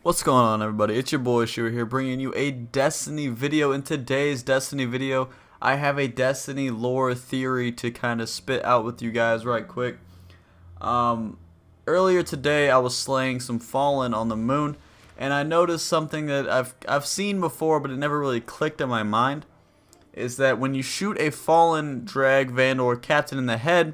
What's going on, everybody? It's your boy Shira here, bringing you a Destiny video. In today's Destiny video, I have a Destiny lore theory to kind of spit out with you guys right quick. Um, Earlier today, I was slaying some Fallen on the moon, and I noticed something that I've seen before, but it never really clicked in my mind. Is that when you shoot a Fallen, Drag, Vandal, or Captain in the head,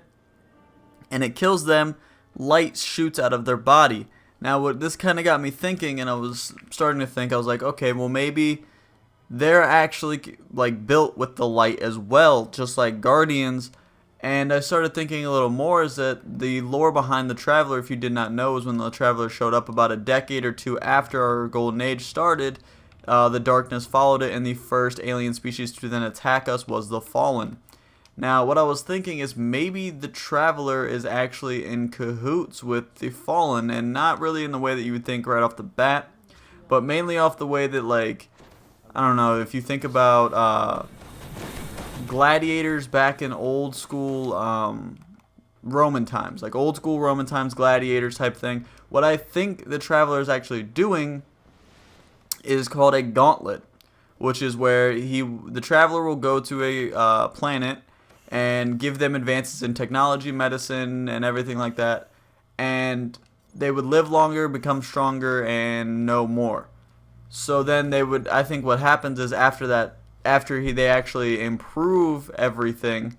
and it kills them, light shoots out of their body. Now, what this kind of got me thinking, and I was starting to think, I was like, okay, well, maybe they're actually like built with the light as well, just like Guardians. And I started thinking a little more is that the lore behind the Traveler, if you did not know, is when the Traveler showed up about a decade or two after our Golden Age started. The darkness followed it, and the first alien species to then attack us was the Fallen. Now, what I was thinking is maybe the Traveler is actually in cahoots with the Fallen, and not really in the way that you would think right off the bat, but mainly off the way that, like, I don't know, if you think about gladiators back in old school Roman times, like old school Roman times, gladiators type thing. What I think the Traveler is actually doing is called a gauntlet, which is where the Traveler will go to a planet and give them advances in technology, medicine, and everything like that. And they would live longer, become stronger, and know more. So then they would, I think what happens is after that, they actually improve everything,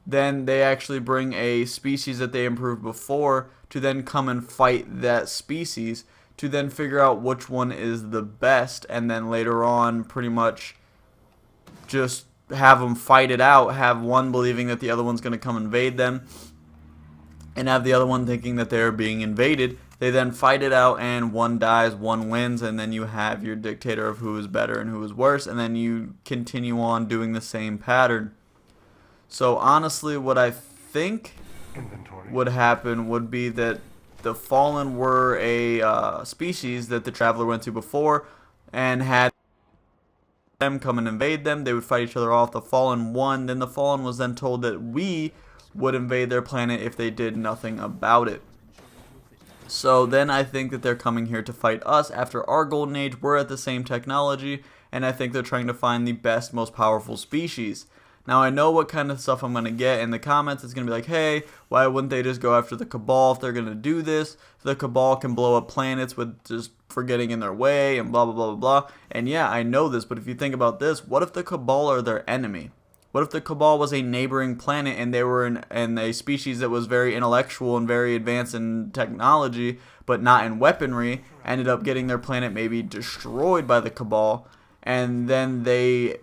then they actually bring a species that they improved before to then come and fight that species to then figure out which one is the best, and then later on pretty much just have them fight it out, have one believing that the other one's going to come invade them, and have the other one thinking that they're being invaded. They then fight it out, and one dies, one wins, and then you have your dictator of who is better and who is worse, and then you continue on doing the same pattern. So honestly, what I think would happen would be that the Fallen were a species that the Traveler went to before, and had them come and invade them. They would fight each other off. The Fallen won. Then the Fallen was then told that we would invade their planet if they did nothing about it. So then I think that they're coming here to fight us after our Golden Age. We're at the same technology, and I think they're trying to find the best, most powerful species. Now, I know what kind of stuff I'm going to get in the comments. It's going to be like, hey, why wouldn't they just go after the Cabal if they're going to do this? The Cabal can blow up planets with just for getting in their way and blah, blah, blah, blah, blah. And yeah, I know this, but if you think about this, what if the Cabal are their enemy? What if the Cabal was a neighboring planet and they were in a species that was very intellectual and very advanced in technology, but not in weaponry, ended up getting their planet maybe destroyed by the Cabal, and then they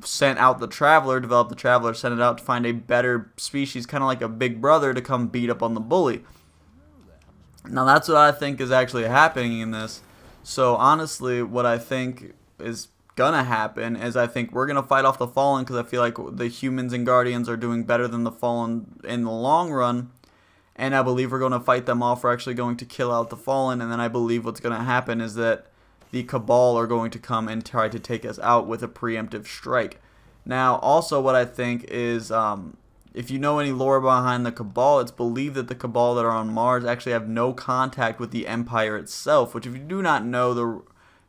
sent out the Traveler, developed the Traveler, sent it out to find a better species, kind of like a big brother, to come beat up on the bully. Now that's what I think is actually happening in this. So honestly, what I think is gonna happen is I think we're gonna fight off the Fallen, because I feel like the humans and Guardians are doing better than the Fallen in the long run, and I believe we're gonna fight them off. We're actually going to kill out the Fallen, and then I believe what's gonna happen is that the Cabal are going to come and try to take us out with a preemptive strike. Now, also what I think is, if you know any lore behind the Cabal, it's believed that the Cabal that are on Mars actually have no contact with the Empire itself, which if you do not know,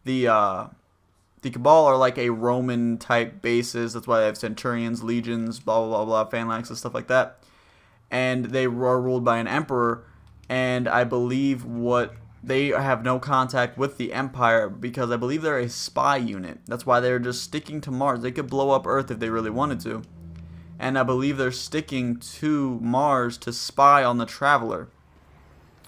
the Cabal are like a Roman type bases. That's why they have Centurions, Legions, blah, blah, blah, blah, Phalanx and stuff like that. And they are ruled by an Emperor, and I believe they have no contact with the Empire because I believe they're a spy unit. That's why they're just sticking to Mars. They could blow up Earth if they really wanted to. And I believe they're sticking to Mars to spy on the Traveler.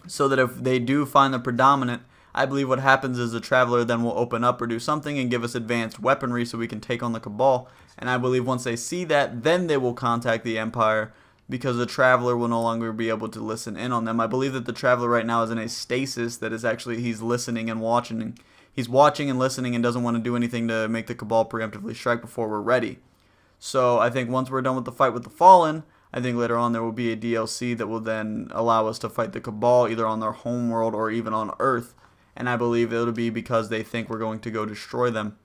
So that if they do find the predominant, I believe what happens is the Traveler then will open up or do something and give us advanced weaponry so we can take on the Cabal. And I believe once they see that, then they will contact the Empire, because the Traveler will no longer be able to listen in on them. I believe that the Traveler right now is in a stasis that is actually, he's listening and watching. He's watching and listening and doesn't want to do anything to make the Cabal preemptively strike before we're ready. So I think once we're done with the fight with the Fallen, I think later on there will be a DLC that will then allow us to fight the Cabal either on their home world or even on Earth. And I believe it'll be because they think we're going to go destroy them.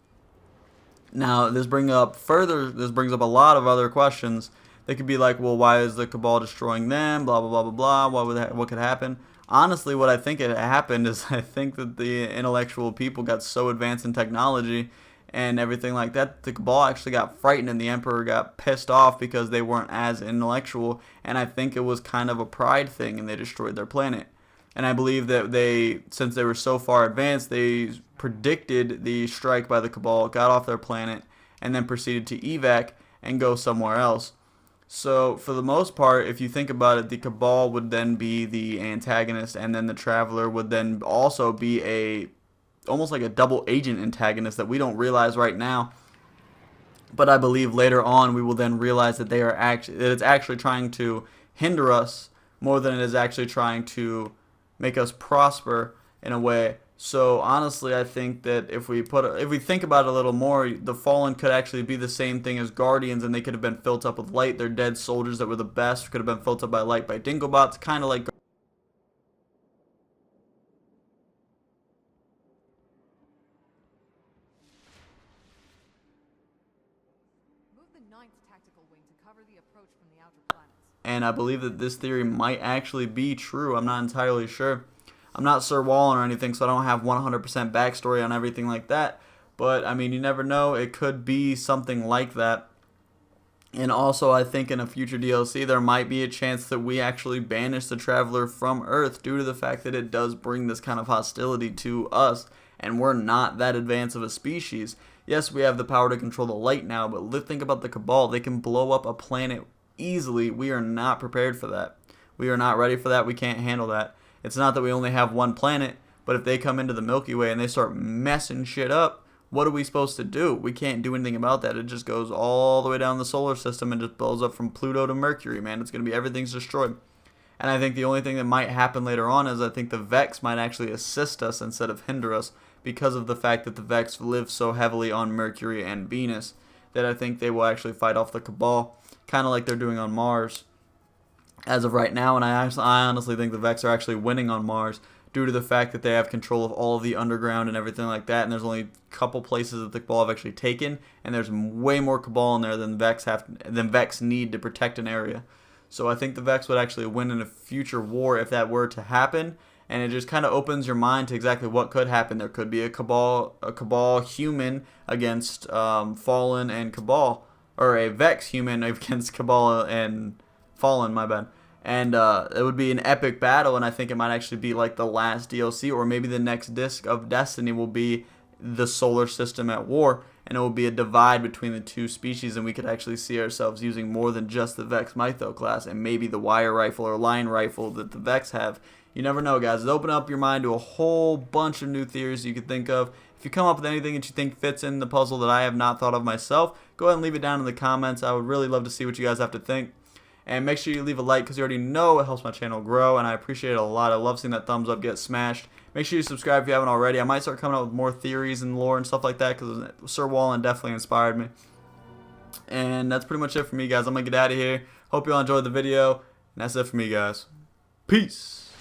Now, this brings up a lot of other questions. They could be like, well, why is the Cabal destroying them? Blah, blah, blah, blah, blah. What could happen? honestly, what I think it happened is I think that the intellectual people got so advanced in technology and everything like that, the Cabal actually got frightened and the Emperor got pissed off because they weren't as intellectual, and I think it was kind of a pride thing and they destroyed their planet. And I believe that since they were so far advanced, they predicted the strike by the Cabal, got off their planet, and then proceeded to evac and go somewhere else. So for the most part, if you think about it, the Cabal would then be the antagonist, and then the Traveler would then also be almost like a double agent antagonist that we don't realize right now. But I believe later on we will then realize that it's actually trying to hinder us more than it is actually trying to make us prosper in a way. So honestly, I think that if we think about it a little more, the Fallen could actually be the same thing as Guardians, and they could have been filled up with light. Their dead soldiers that were the best could have been filled up by light by Dingobots, kind of like. Move the 9th Tactical Wing to cover the approach from the outer planets. And I believe that this theory might actually be true. I'm not entirely sure. I'm not Sir Wallen or anything, so I don't have 100% backstory on everything like that. But, I mean, you never know. It could be something like that. And also, I think in a future DLC, there might be a chance that we actually banish the Traveler from Earth due to the fact that it does bring this kind of hostility to us. And we're not that advanced of a species. Yes, we have the power to control the light now, but think about the Cabal. They can blow up a planet easily. We are not prepared for that. We are not ready for that. We can't handle that. It's not that we only have one planet, but if they come into the Milky Way and they start messing shit up, what are we supposed to do? We can't do anything about that. It just goes all the way down the solar system and just blows up from Pluto to Mercury, man. It's going to be, everything's destroyed. And I think the only thing that might happen later on is I think the Vex might actually assist us instead of hinder us because of the fact that the Vex live so heavily on Mercury and Venus that I think they will actually fight off the Cabal, kind of like they're doing on Mars as of right now. And I honestly think the Vex are actually winning on Mars due to the fact that they have control of all of the underground and everything like that, and there's only a couple places that the Cabal have actually taken, and there's way more Cabal in there than Vex need to protect an area. So I think the Vex would actually win in a future war if that were to happen, and it just kind of opens your mind to exactly what could happen. There could be a Cabal human against Fallen and Cabal, or a Vex human against Cabal and Fallen, my bad. And it would be an epic battle, and I think it might actually be like the last DLC, or maybe the next disc of Destiny will be the solar system at war, and it will be a divide between the two species, and we could actually see ourselves using more than just the Vex Mytho class, and maybe the wire rifle or line rifle that the Vex have. You never know, guys. It's open up your mind to a whole bunch of new theories you could think of. If you come up with anything that you think fits in the puzzle that I have not thought of myself, go ahead and leave it down in the comments. I would really love to see what you guys have to think. And make sure you leave a like because you already know it helps my channel grow, and I appreciate it a lot. I love seeing that thumbs up get smashed. Make sure you subscribe if you haven't already. I might start coming out with more theories and lore and stuff like that because Sir Wallen definitely inspired me. And that's pretty much it for me, guys. I'm going to get out of here. Hope you all enjoyed the video. And that's it for me, guys. Peace.